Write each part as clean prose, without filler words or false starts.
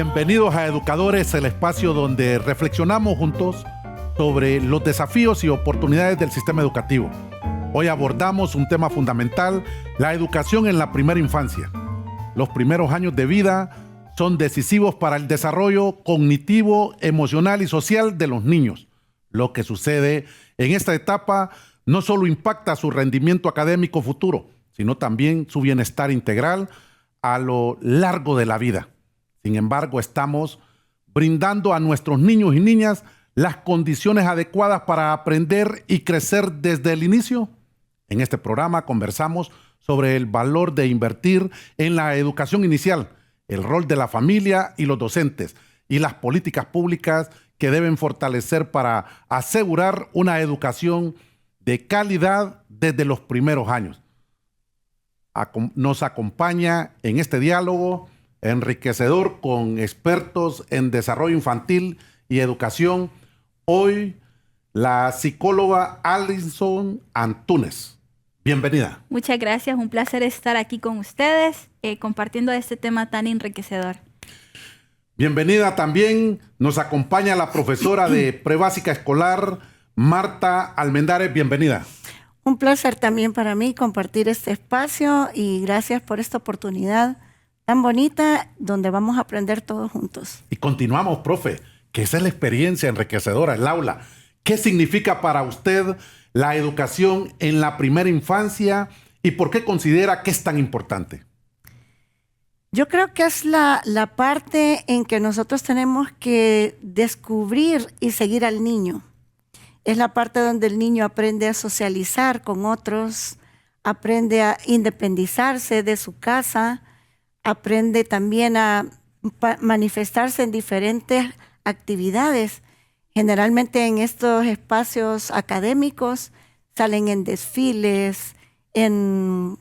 Bienvenidos a Educadores, el espacio donde reflexionamos juntos sobre los desafíos y oportunidades del sistema educativo. Hoy abordamos un tema fundamental, la educación en la primera infancia. Los primeros años de vida son decisivos para el desarrollo cognitivo, emocional y social de los niños. Lo que sucede en esta etapa no solo impacta su rendimiento académico futuro, sino también su bienestar integral a lo largo de la vida. Sin embargo, estamos brindando a nuestros niños y niñas las condiciones adecuadas para aprender y crecer desde el inicio. En este programa conversamos sobre el valor de invertir en la educación inicial, el rol de la familia y los docentes y las políticas públicas que deben fortalecer para asegurar una educación de calidad desde los primeros años. Nos acompaña en este diálogo enriquecedor con expertos en desarrollo infantil y educación, hoy la psicóloga Alison Antúnez. Bienvenida. Muchas gracias, un placer estar aquí con ustedes compartiendo este tema tan enriquecedor. Bienvenida también, nos acompaña la profesora de prebásica escolar, Marta Almendares. Bienvenida. Un placer también para mí compartir este espacio y gracias por esta oportunidad tan bonita donde vamos a aprender todos juntos. Y continuamos, profe, que esa es la experiencia enriquecedora, el aula. ¿Qué significa para usted la educación en la primera infancia y por qué considera que es tan importante? Yo creo que es la parte en que nosotros tenemos que descubrir y seguir al niño. Es la parte donde el niño aprende a socializar con otros, aprende a independizarse de su casa, aprende también a manifestarse en diferentes actividades. Generalmente en estos espacios académicos salen en desfiles, en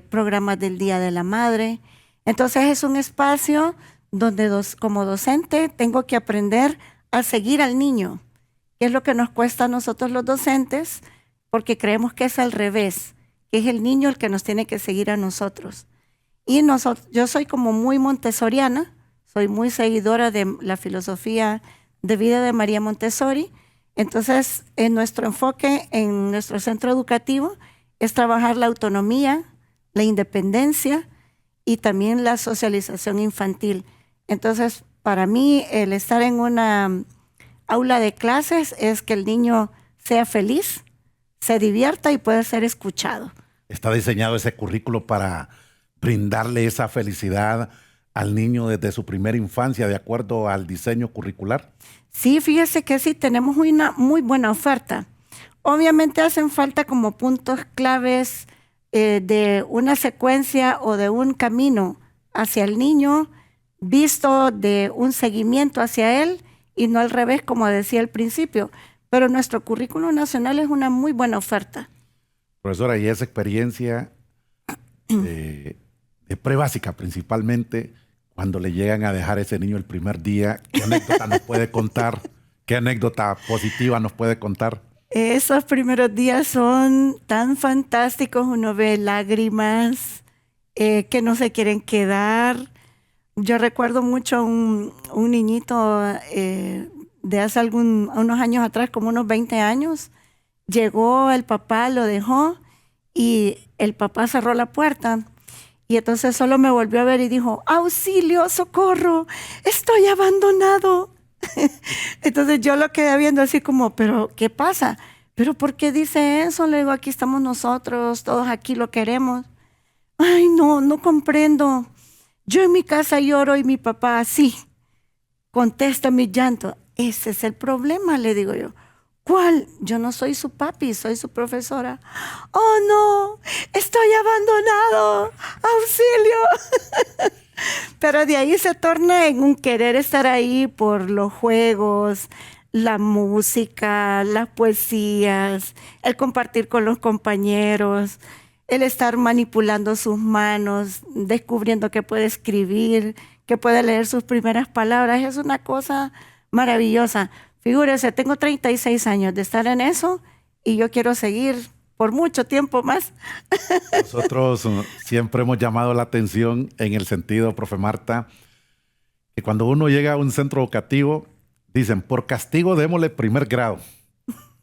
programas del Día de la Madre. Entonces es un espacio donde como docente tengo que aprender a seguir al niño, que es lo que nos cuesta a nosotros los docentes, porque creemos que es al revés, que es el niño el que nos tiene que seguir a nosotros. Y yo soy como muy montessoriana, soy muy seguidora de la filosofía de vida de María Montessori. Entonces, en nuestro enfoque, en nuestro centro educativo, es trabajar la autonomía, la independencia y también la socialización infantil. Entonces, para mí, el estar en una aula de clases es que el niño sea feliz, se divierta y pueda ser escuchado. ¿Está diseñado ese currículo para brindarle esa felicidad al niño desde su primera infancia de acuerdo al diseño curricular? Sí, fíjese que sí, tenemos una muy buena oferta. Obviamente hacen falta como puntos claves de una secuencia o de un camino hacia el niño, visto de un seguimiento hacia él y no al revés, como decía al principio. Pero nuestro currículo nacional es una muy buena oferta. Profesora, y esa experiencia de prebásica principalmente, cuando le llegan a dejar ese niño el primer día, ¿qué anécdota nos puede contar? ¿Qué anécdota positiva nos puede contar? Esos primeros días son tan fantásticos, uno ve lágrimas que no se quieren quedar. Yo recuerdo mucho un niñito de hace unos años atrás, como unos 20 años, llegó el papá, lo dejó y el papá cerró la puerta. Y entonces solo me volvió a ver y dijo, ¡auxilio, socorro! ¡Estoy abandonado! Entonces yo lo quedé viendo así como, ¿pero qué pasa? ¿Pero por qué dice eso? Le digo, aquí estamos nosotros, todos aquí lo queremos. Ay, no comprendo. Yo en mi casa lloro y mi papá así contesta mi llanto. Ese es el problema, le digo yo. ¿Cuál? Yo no soy su papi, soy su profesora. ¡Oh, no! ¡Estoy abandonado! ¡Auxilio! Pero de ahí se torna en un querer estar ahí por los juegos, la música, las poesías, el compartir con los compañeros, el estar manipulando sus manos, descubriendo que puede escribir, que puede leer sus primeras palabras. Es una cosa maravillosa. Figúrese, tengo 36 años de estar en eso y yo quiero seguir por mucho tiempo más. Nosotros siempre hemos llamado la atención en el sentido, profe Marta, que cuando uno llega a un centro educativo, dicen, por castigo démosle primer grado.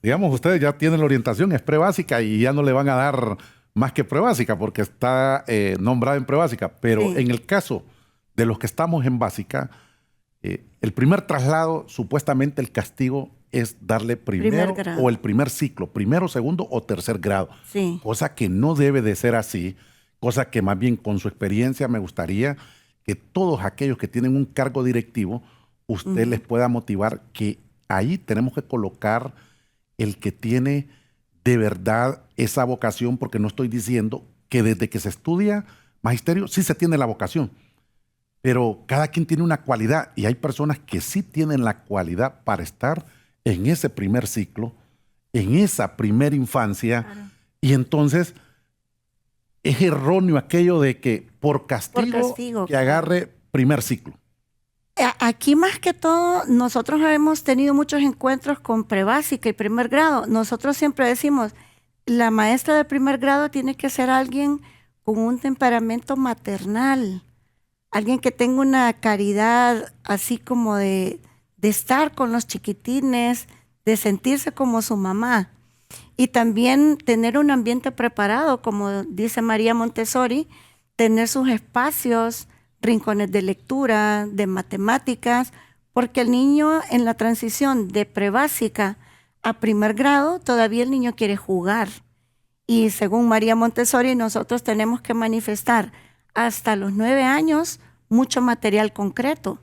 Digamos, ustedes ya tienen la orientación, es prebásica y ya no le van a dar más que prebásica porque está nombrada en prebásica. Pero Sí. en el caso de los que estamos en básica, el primer traslado, supuestamente el castigo es darle primero grado. o el primer ciclo, primero, segundo o tercer grado. Sí. Cosa que no debe de ser así, cosa que más bien con su experiencia me gustaría que todos aquellos que tienen un cargo directivo, usted les pueda motivar que ahí tenemos que colocar el que tiene de verdad esa vocación, porque no estoy diciendo que desde que se estudia magisterio sí se tiene la vocación, pero cada quien tiene una cualidad y hay personas que sí tienen la cualidad para estar en ese primer ciclo, en esa primera infancia, Claro. y entonces es erróneo aquello de que por castigo, castigo, que agarre primer ciclo. Aquí más que todo, nosotros hemos tenido muchos encuentros con prebásica y primer grado. Nosotros siempre decimos, la maestra de primer grado tiene que ser alguien con un temperamento maternal, alguien que tenga una caridad así como de estar con los chiquitines, de sentirse como su mamá. Y también tener un ambiente preparado, como dice María Montessori, tener sus espacios, rincones de lectura, de matemáticas, porque el niño en la transición de prebásica a primer grado, todavía el niño quiere jugar. Y según María Montessori, nosotros tenemos que manifestar hasta los 9 años mucho material concreto.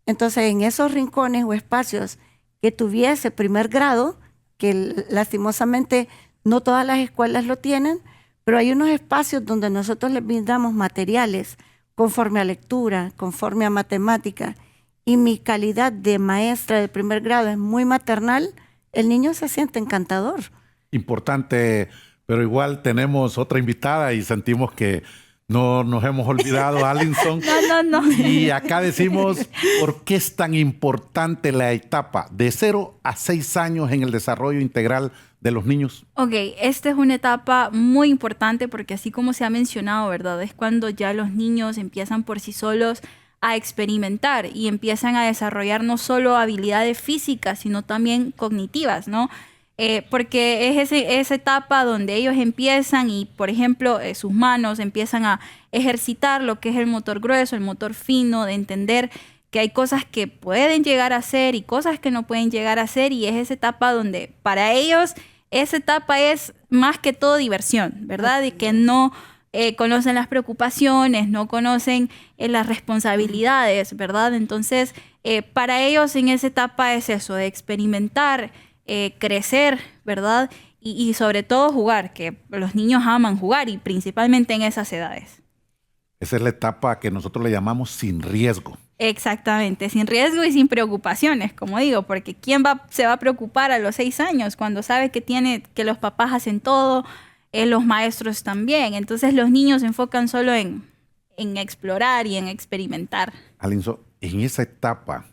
Entonces, en esos rincones o espacios que tuviese primer grado, que lastimosamente no todas las escuelas lo tienen, pero hay unos espacios donde nosotros les brindamos materiales conforme a lectura, conforme a matemática, y mi calidad de maestra de primer grado es muy maternal, el niño se siente encantador. Importante, pero igual tenemos otra invitada y sentimos que no nos hemos olvidado, Alinson. No. Y acá decimos por qué es tan importante la etapa de 0 a 6 años en el desarrollo integral de los niños. Ok, esta es una etapa muy importante porque así como se ha mencionado, ¿verdad? Es cuando ya los niños empiezan por sí solos a experimentar y empiezan a desarrollar no solo habilidades físicas, sino también cognitivas, ¿no? Porque es esa etapa donde ellos empiezan y, por ejemplo, sus manos empiezan a ejercitar lo que es el motor grueso, el motor fino, de entender que hay cosas que pueden llegar a hacer y cosas que no pueden llegar a hacer, y es esa etapa donde para ellos esa etapa es más que todo diversión, ¿verdad? Y que no conocen las preocupaciones, no conocen las responsabilidades, ¿verdad? Entonces, para ellos en esa etapa es eso, de experimentar, crecer, ¿verdad? Y sobre todo jugar, que los niños aman jugar y principalmente en esas edades. Esa es la etapa que nosotros le llamamos sin riesgo. Exactamente, sin riesgo y sin preocupaciones, como digo, porque ¿quién se va a preocupar a los 6 años cuando sabe que los papás hacen todo, los maestros también? Entonces los niños se enfocan solo en explorar y en experimentar. Alinson, en esa etapa,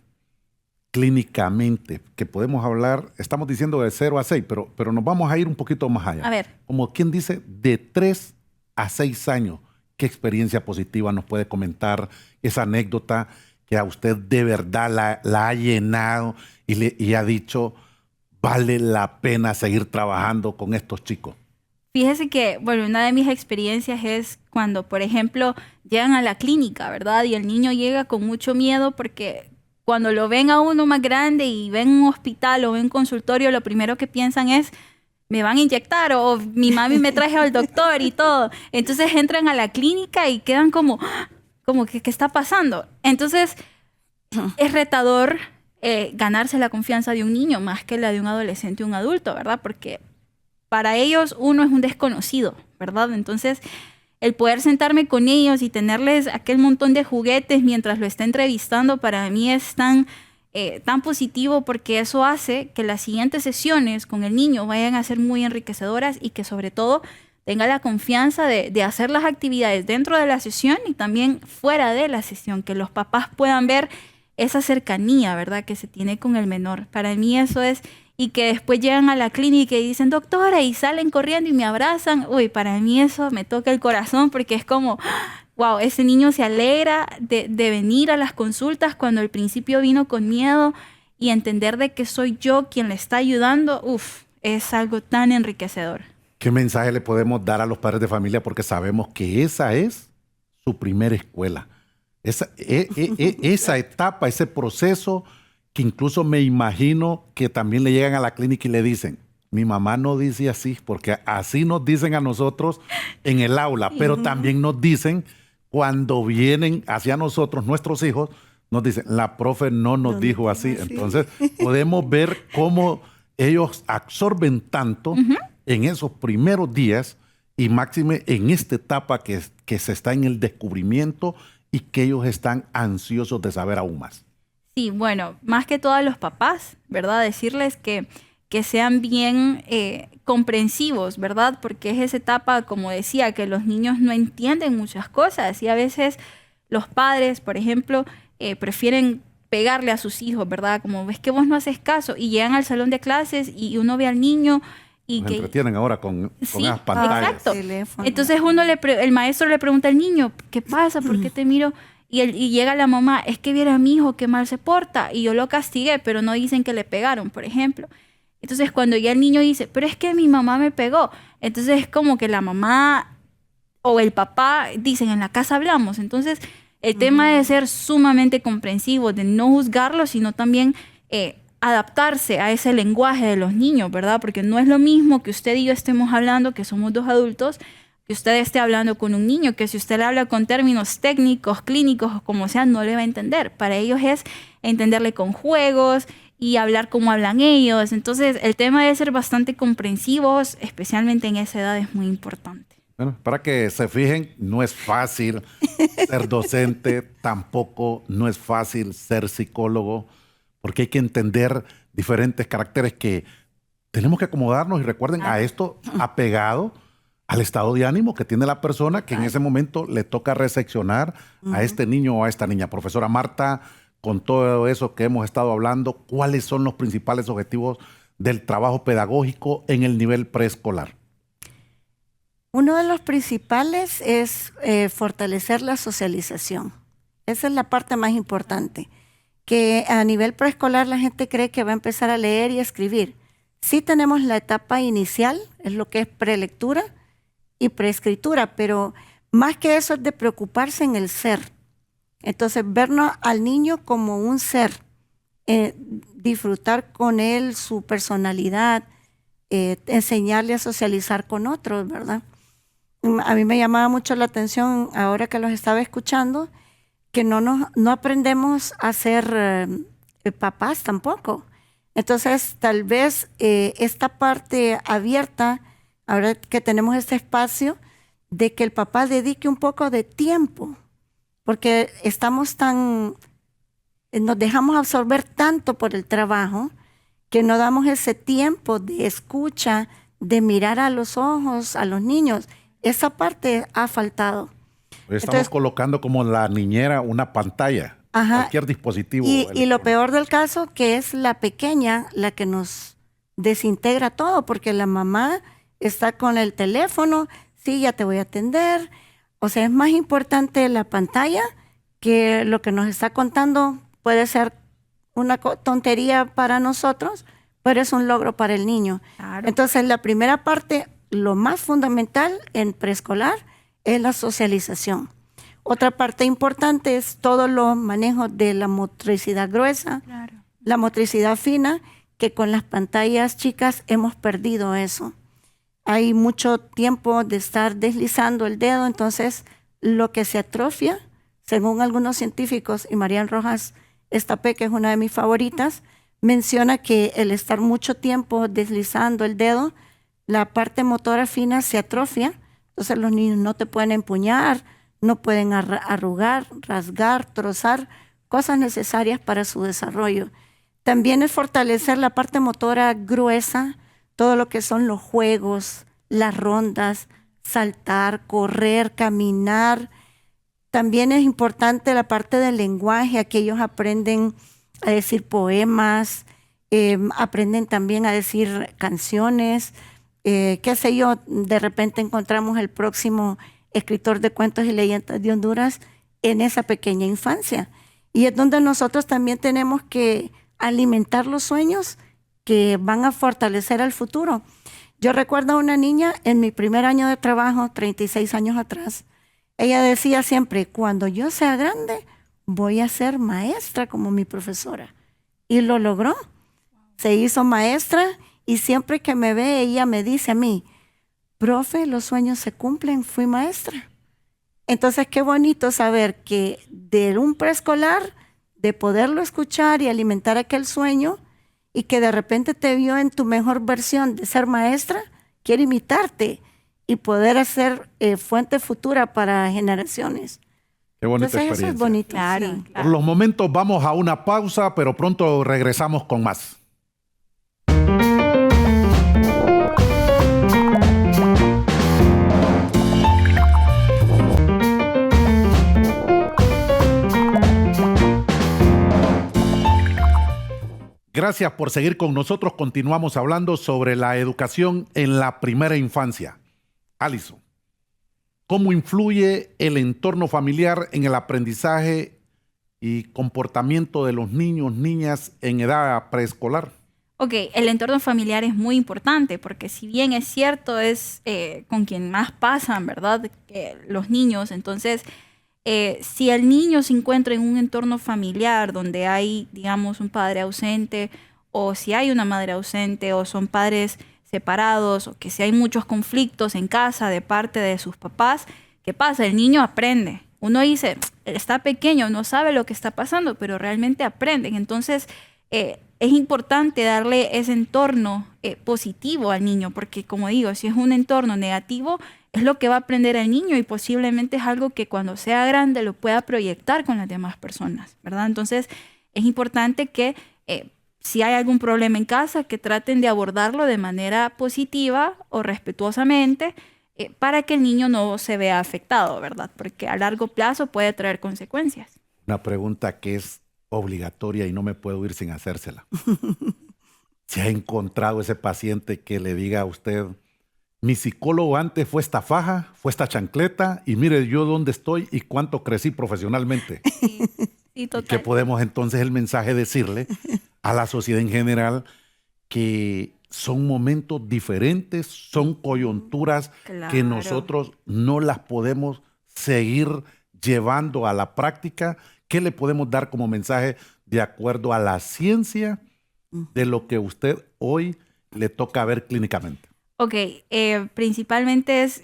clínicamente, que podemos hablar, estamos diciendo de 0 a 6, pero nos vamos a ir un poquito más allá. A ver. Como quien dice, de 3 a 6 años, ¿qué experiencia positiva nos puede comentar? Esa anécdota que a usted de verdad la ha llenado y ha dicho, vale la pena seguir trabajando con estos chicos. Fíjese que, bueno, una de mis experiencias es cuando, por ejemplo, llegan a la clínica, ¿verdad? Y el niño llega con mucho miedo porque cuando lo ven a uno más grande y ven un hospital o ven un consultorio, lo primero que piensan es, me van a inyectar o mi mami me traje al doctor y todo. Entonces entran a la clínica y quedan como ¿qué está pasando? Entonces es retador ganarse la confianza de un niño más que la de un adolescente o un adulto, ¿verdad? Porque para ellos uno es un desconocido, ¿verdad? Entonces el poder sentarme con ellos y tenerles aquel montón de juguetes mientras lo está entrevistando, para mí es tan positivo, porque eso hace que las siguientes sesiones con el niño vayan a ser muy enriquecedoras y que sobre todo tenga la confianza de hacer las actividades dentro de la sesión y también fuera de la sesión, que los papás puedan ver esa cercanía, ¿verdad?, que se tiene con el menor. Para mí eso es, y que después llegan a la clínica y dicen, doctora, y salen corriendo y me abrazan. Uy, para mí eso me toca el corazón porque es como, wow, ese niño se alegra de venir a las consultas cuando al principio vino con miedo, y entender de que soy yo quien le está ayudando, es algo tan enriquecedor. ¿Qué mensaje le podemos dar a los padres de familia? Porque sabemos que esa es su primera escuela. Esa etapa, ese proceso, que incluso me imagino que también le llegan a la clínica y le dicen, mi mamá no dice así, porque así nos dicen a nosotros en el aula, pero también nos dicen cuando vienen hacia nosotros, nuestros hijos, nos dicen, la profe no nos dijo así. Entonces, podemos ver cómo ellos absorben tanto en esos primeros días y máxime en esta etapa que se está en el descubrimiento y que ellos están ansiosos de saber aún más. Sí, bueno, más que todo a los papás, ¿verdad? Decirles que sean bien comprensivos, ¿verdad? Porque es esa etapa, como decía, que los niños no entienden muchas cosas y a veces los padres, por ejemplo, prefieren pegarle a sus hijos, ¿verdad? Como ves que vos no haces caso y llegan al salón de clases y uno ve al niño y Nos que entretienen ahora con sí, esas pantallas. exacto. Teléfono. Entonces el maestro le pregunta al niño, ¿qué pasa? ¿Por qué te miro? Y llega la mamá, es que viera a mi hijo qué mal se porta y yo lo castigué, pero no dicen que le pegaron, por ejemplo. Entonces cuando ya el niño dice, pero es que mi mamá me pegó, entonces es como que la mamá o el papá dicen, en la casa hablamos. Entonces el tema de ser sumamente comprensivo, de no juzgarlo, sino también adaptarse a ese lenguaje de los niños, ¿verdad? Porque no es lo mismo que usted y yo estemos hablando, que somos dos adultos, que usted esté hablando con un niño, que si usted le habla con términos técnicos, clínicos o como sea, no le va a entender. Para ellos es entenderle con juegos y hablar como hablan ellos. Entonces, el tema de ser bastante comprensivos, especialmente en esa edad, es muy importante. Bueno, para que se fijen, no es fácil ser docente, tampoco no es fácil ser psicólogo, porque hay que entender diferentes caracteres que tenemos que acomodarnos y recuerden a esto apegado al estado de ánimo que tiene la persona que en ese momento le toca recepcionar a este niño o a esta niña. Profesora Marta, con todo eso que hemos estado hablando, ¿cuáles son los principales objetivos del trabajo pedagógico en el nivel preescolar? Uno de los principales es fortalecer la socialización. Esa es la parte más importante. Que a nivel preescolar la gente cree que va a empezar a leer y a escribir. Sí tenemos la etapa inicial, es lo que es prelectura y preescritura, pero más que eso es de preocuparse en el ser. Entonces, vernos al niño como un ser, disfrutar con él su personalidad, enseñarle a socializar con otros, ¿verdad? A mí me llamaba mucho la atención ahora que los estaba escuchando, que no aprendemos a ser papás tampoco. Entonces, tal vez esta parte abierta, ahora que tenemos este espacio, de que el papá dedique un poco de tiempo, porque nos dejamos absorber tanto por el trabajo, que no damos ese tiempo de escucha, de mirar a los ojos a los niños. Esa parte ha faltado. Estamos colocando como la niñera una pantalla, cualquier dispositivo. Y lo peor del caso, que es la pequeña la que nos desintegra todo, porque la mamá está con el teléfono, sí, ya te voy a atender. O sea, es más importante la pantalla que lo que nos está contando. Puede ser una tontería para nosotros, pero es un logro para el niño. Claro. Entonces, la primera parte, lo más fundamental en preescolar, es la socialización. Otra parte importante es todo lo manejo de la motricidad gruesa, claro, la motricidad fina, que con las pantallas chicas hemos perdido eso. Hay mucho tiempo de estar deslizando el dedo, entonces lo que se atrofia, según algunos científicos, y Marian Rojas Estapé, que es una de mis favoritas, menciona que el estar mucho tiempo deslizando el dedo, la parte motora fina se atrofia. Entonces los niños no te pueden empuñar, no pueden arrugar, rasgar, trozar, cosas necesarias para su desarrollo. También es fortalecer la parte motora gruesa, todo lo que son los juegos, las rondas, saltar, correr, caminar. También es importante la parte del lenguaje, aquí ellos aprenden a decir poemas, aprenden también a decir canciones, qué sé yo, de repente encontramos el próximo escritor de cuentos y leyendas de Honduras, en esa pequeña infancia. Y es donde nosotros también tenemos que alimentar los sueños que van a fortalecer el futuro. Yo recuerdo a una niña en mi primer año de trabajo, 36 años atrás. Ella decía siempre, cuando yo sea grande, voy a ser maestra como mi profesora. Y lo logró. Se hizo maestra y siempre que me ve, ella me dice a mí, profe, los sueños se cumplen, fui maestra. Entonces, qué bonito saber que de un preescolar, de poderlo escuchar y alimentar aquel sueño, y que de repente te vio en tu mejor versión de ser maestra, quiere imitarte y poder hacer fuente futura para generaciones. Qué bonita Entonces, experiencia. eso es bonito. Claro, Sí. claro. Por los momentos vamos a una pausa, pero pronto regresamos con más. Gracias por seguir con nosotros. Continuamos hablando sobre la educación en la primera infancia. Alison, ¿cómo influye el entorno familiar en el aprendizaje y comportamiento de los niños, niñas en edad preescolar? Ok, el entorno familiar es muy importante porque si bien es cierto, es con quien más pasan, ¿verdad? Los niños, entonces, si el niño se encuentra en un entorno familiar donde hay, digamos, un padre ausente, o si hay una madre ausente, o son padres separados, o que si hay muchos conflictos en casa de parte de sus papás, ¿qué pasa? El niño aprende. Uno dice, está pequeño, no sabe lo que está pasando, pero realmente aprenden. Entonces, es importante darle ese entorno positivo al niño, porque como digo, si es un entorno negativo, es lo que va a aprender el niño y posiblemente es algo que cuando sea grande lo pueda proyectar con las demás personas, ¿verdad? Entonces, es importante que si hay algún problema en casa, que traten de abordarlo de manera positiva o respetuosamente para que el niño no se vea afectado, ¿verdad? Porque a largo plazo puede traer consecuencias. Una pregunta que es obligatoria y no me puedo ir sin hacérsela. ¿Se ha encontrado ese paciente que le diga a usted, mi psicólogo antes fue esta faja, fue esta chancleta, y mire yo dónde estoy y cuánto crecí profesionalmente? Sí, Y total. que podemos entonces el mensaje decirle a la sociedad en general que son momentos diferentes, son coyunturas que Claro. nosotros no las podemos seguir llevando a la práctica. ¿Qué le podemos dar como mensaje de acuerdo a la ciencia de lo que usted hoy le toca ver clínicamente? Ok, principalmente es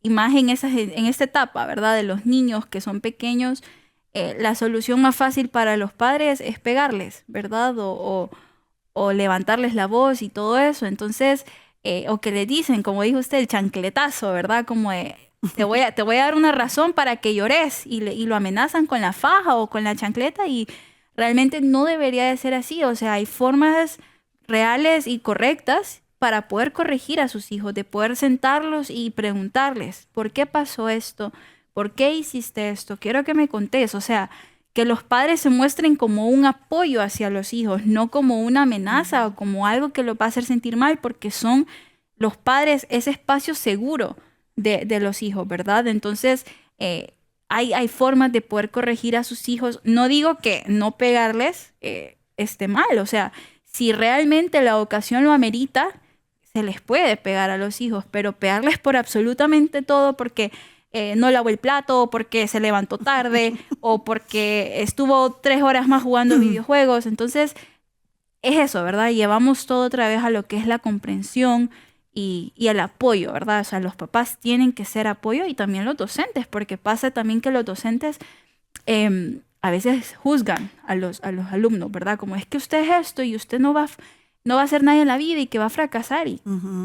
imagen en esta etapa, ¿verdad? De los niños que son pequeños, la solución más fácil para los padres es pegarles, ¿verdad? O levantarles la voz y todo eso. Entonces, o que les dicen, como dijo usted, el chancletazo, ¿verdad? Como de, te voy a dar una razón para que llores y lo amenazan con la faja o con la chancleta y realmente no debería de ser así. O sea, hay formas reales y correctas para poder corregir a sus hijos, de poder sentarlos y preguntarles, ¿por qué pasó esto? ¿Por qué hiciste esto? Quiero que me contés. O sea, que los padres se muestren como un apoyo hacia los hijos, no como una amenaza o como algo que los va a hacer sentir mal, porque son los padres ese espacio seguro de los hijos, ¿verdad? Entonces, hay formas de poder corregir a sus hijos. No digo que no pegarles esté mal, o sea, si realmente la ocasión lo amerita, se les puede pegar a los hijos, pero pegarles por absolutamente todo porque no lavó el plato, o porque se levantó tarde, o porque estuvo 3 horas más jugando videojuegos. Entonces, es eso, ¿verdad? Llevamos todo otra vez a lo que es la comprensión y el apoyo, ¿verdad? O sea, los papás tienen que ser apoyo y también los docentes, porque pasa también que los docentes a veces juzgan a los alumnos, ¿verdad? Como es que usted es esto y usted no va a hacer nada en la vida y que va a fracasar. Y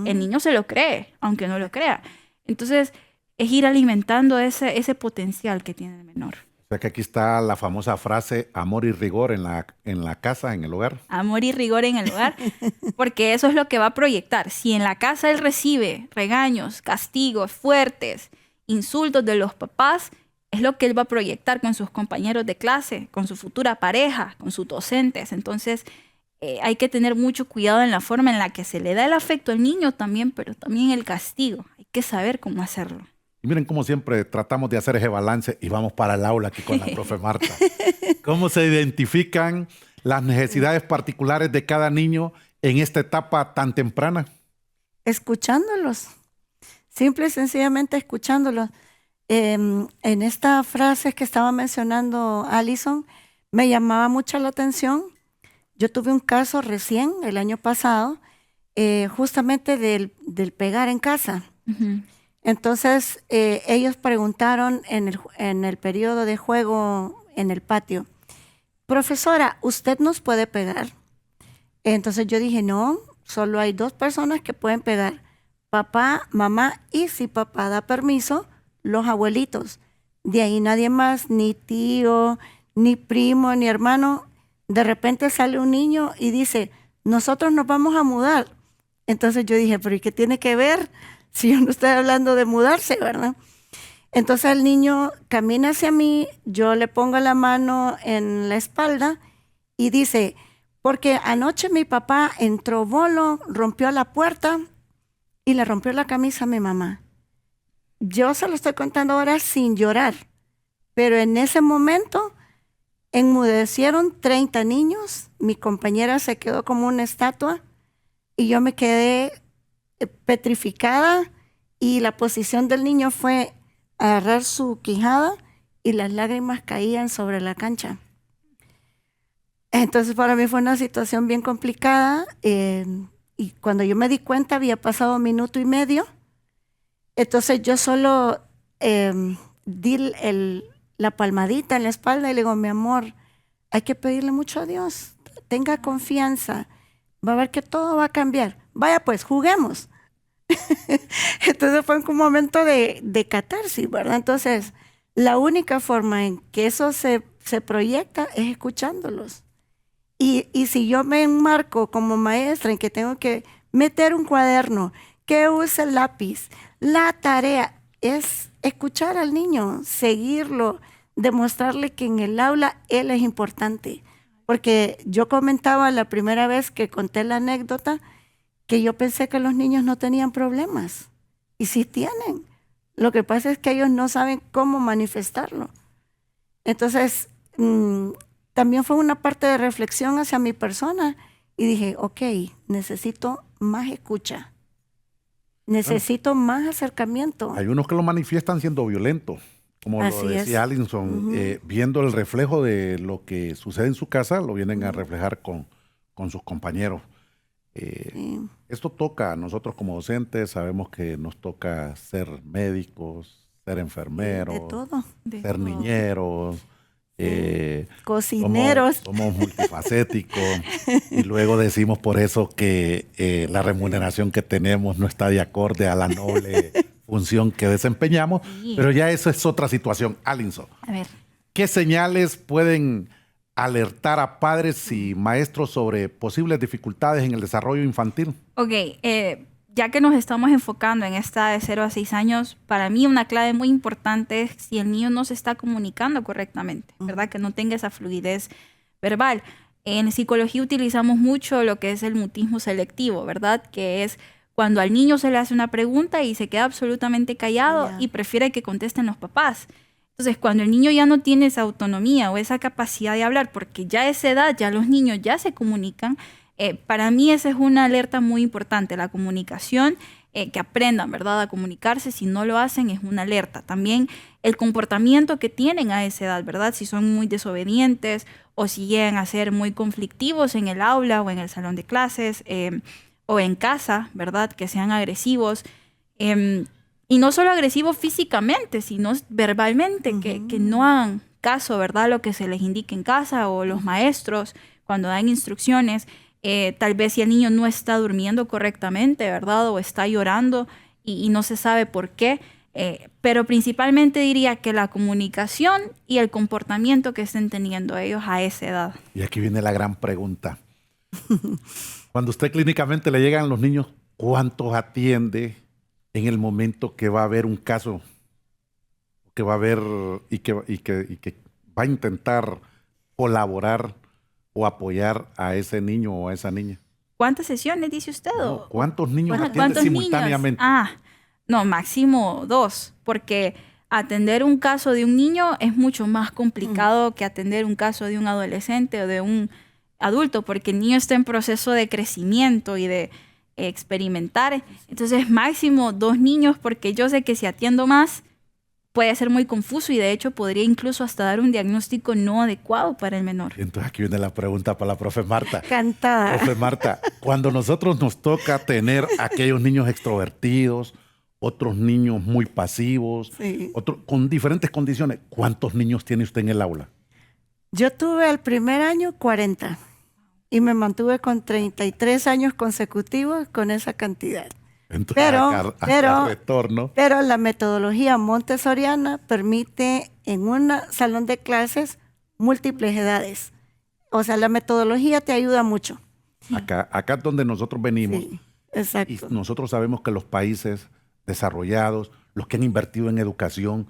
el niño se lo cree, aunque no lo crea. Entonces, es ir alimentando ese potencial que tiene el menor. O sea que aquí está la famosa frase amor y rigor en la casa, en el hogar. Amor y rigor en el hogar, porque eso es lo que va a proyectar. Si en la casa él recibe regaños, castigos fuertes, insultos de los papás, es lo que él va a proyectar con sus compañeros de clase, con su futura pareja, con sus docentes. Entonces, hay que tener mucho cuidado en la forma en la que se le da el afecto al niño también, pero también el castigo. Hay que saber cómo hacerlo. Y miren cómo siempre tratamos de hacer ese balance y vamos para el aula aquí con la profe Marta. ¿Cómo se identifican las necesidades particulares de cada niño en esta etapa tan temprana? Escuchándolos, simple y sencillamente escuchándolos. En esta frase que estaba mencionando Alison, me llamaba mucho la atención. Yo tuve un caso recién, el año pasado, justamente del pegar en casa. Ujú. Entonces, ellos preguntaron en el periodo de juego en el patio, profesora, ¿usted nos puede pegar? Entonces yo dije, no, solo hay 2 personas que pueden pegar, papá, mamá, y si papá da permiso, los abuelitos. De ahí nadie más, ni tío, ni primo, ni hermano. De repente sale un niño y dice, nosotros nos vamos a mudar. Entonces yo dije, pero ¿y qué tiene que ver si yo no estoy hablando de mudarse, verdad? Entonces el niño camina hacia mí, yo le pongo la mano en la espalda y dice, porque anoche mi papá entró bolo, rompió la puerta y le rompió la camisa a mi mamá. Yo se lo estoy contando ahora sin llorar, pero en ese momento enmudecieron 30 niños, mi compañera se quedó como una estatua y yo me quedé petrificada y la posición del niño fue agarrar su quijada y las lágrimas caían sobre la cancha. Entonces para mí fue una situación bien complicada y cuando yo me di cuenta había pasado 1 minuto y medio. Entonces yo solo di la palmadita en la espalda y le digo, mi amor, hay que pedirle mucho a Dios, tenga confianza, va a ver que todo va a cambiar. Vaya pues, juguemos. Entonces fue un momento de catarsis, ¿verdad? Entonces la única forma en que eso se proyecta es escuchándolos. Y si yo me enmarco como maestra en que tengo que meter un cuaderno, que use el lápiz, la tarea es escuchar al niño, seguirlo, demostrarle que en el aula él es importante. Porque yo comentaba la primera vez que conté la anécdota que yo pensé que los niños no tenían problemas. Y sí tienen. Lo que pasa es que ellos no saben cómo manifestarlo. Entonces, también fue una parte de reflexión hacia mi persona y dije, ok, necesito más escucha, necesito más acercamiento. Hay unos que lo manifiestan siendo violentos, como Así lo decía es. Alison, viendo el reflejo de lo que sucede en su casa, lo vienen a reflejar con sus compañeros. Sí. Esto toca a nosotros como docentes, sabemos que nos toca ser médicos, ser enfermeros, De todo. De ser todo. niñeros, Cocineros. somos multifacéticos y luego decimos por eso que la remuneración que tenemos no está de acorde a la noble función que desempeñamos, Sí. pero ya eso es otra situación. Alison, A ver, ¿qué señales pueden alertar a padres y maestros sobre posibles dificultades en el desarrollo infantil? ok, ya que nos estamos enfocando en esta de 0 a 6 años, para mí una clave muy importante es si el niño no se está comunicando correctamente, ¿verdad? Que no tenga esa fluidez verbal. En psicología utilizamos mucho lo que es el mutismo selectivo, ¿verdad? Que es cuando al niño se le hace una pregunta y se queda absolutamente callado Ya. y prefiere que contesten los papás. Entonces, cuando el niño ya no tiene esa autonomía o esa capacidad de hablar, porque ya a esa edad ya los niños ya se comunican, para mí esa es una alerta muy importante, la comunicación, que aprendan, ¿verdad?, a comunicarse. Si no lo hacen, es una alerta. También el comportamiento que tienen a esa edad, ¿verdad? Si son muy desobedientes o si llegan a ser muy conflictivos en el aula o en el salón de clases o en casa, ¿verdad?, que sean agresivos. Y no solo agresivos físicamente, sino verbalmente, que no hagan caso, ¿verdad?, a lo que se les indique en casa o los maestros cuando dan instrucciones. Tal vez si el niño no está durmiendo correctamente, ¿verdad?, o está llorando y no se sabe por qué. Pero principalmente diría que la comunicación y el comportamiento que estén teniendo ellos a esa edad. Y aquí viene la gran pregunta. Cuando usted clínicamente le llegan los niños, ¿cuántos atiende en el momento que va a haber un caso que va a haber y que va a intentar colaborar o apoyar a ese niño o a esa niña? ¿Cuántas sesiones dice usted? No, ¿cuántos niños atiende ¿Cuántos simultáneamente? niños? No, máximo 2, porque atender un caso de un niño es mucho más complicado que atender un caso de un adolescente o de un adulto, porque el niño está en proceso de crecimiento y de experimentar. Entonces, máximo 2 niños, porque yo sé que si atiendo más, puede ser muy confuso y de hecho podría incluso hasta dar un diagnóstico no adecuado para el menor. Entonces aquí viene la pregunta para la profe Marta. Cantada. Profe Marta, cuando nosotros nos toca tener aquellos niños extrovertidos, otros niños muy pasivos, Sí. con diferentes condiciones, ¿cuántos niños tiene usted en el aula? Yo tuve el primer año 40 y me mantuve con 33 años consecutivos con esa cantidad. Entonces, acá retorno. Pero la metodología montessoriana permite en un salón de clases múltiples edades. O sea, la metodología te ayuda mucho. Acá es donde nosotros venimos. Sí, exacto. Y nosotros sabemos que los países desarrollados, los que han invertido en educación,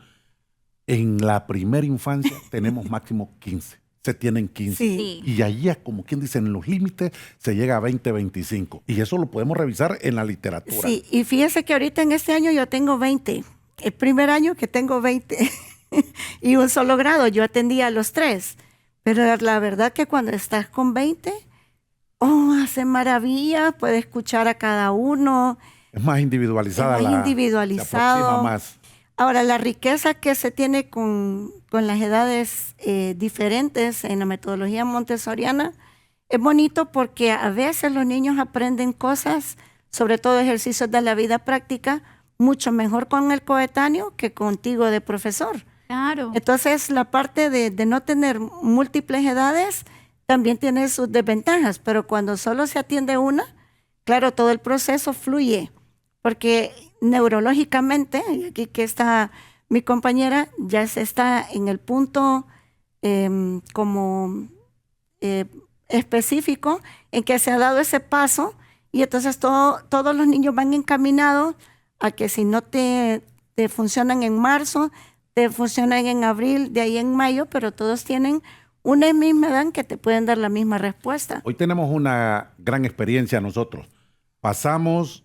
en la primera infancia tenemos máximo 15. Se tienen 15. Sí. Y allí, como quien dice, en los límites se llega a 20, 25. Y eso lo podemos revisar en la literatura. Sí, y fíjese que ahorita en este año yo tengo 20. El primer año que tengo 20 y un solo grado, yo atendía a los 3. Pero la verdad que cuando estás con 20, hace maravilla, puede escuchar a cada uno. Es más individualizada. Es más individualizado. Se aproxima más. Ahora, la riqueza que se tiene con las edades diferentes en la metodología montessoriana es bonito porque a veces los niños aprenden cosas, sobre todo ejercicios de la vida práctica, mucho mejor con el coetáneo que contigo de profesor. Claro. Entonces, la parte de no tener múltiples edades también tiene sus desventajas, pero cuando solo se atiende una, claro, todo el proceso fluye, porque neurológicamente, y aquí que está mi compañera, ya se está en el punto específico en que se ha dado ese paso y entonces todos los niños van encaminados a que si no te funcionan en marzo, te funcionan en abril, de ahí en mayo, pero todos tienen una misma edad que te pueden dar la misma respuesta. Hoy tenemos una gran experiencia nosotros. Pasamos,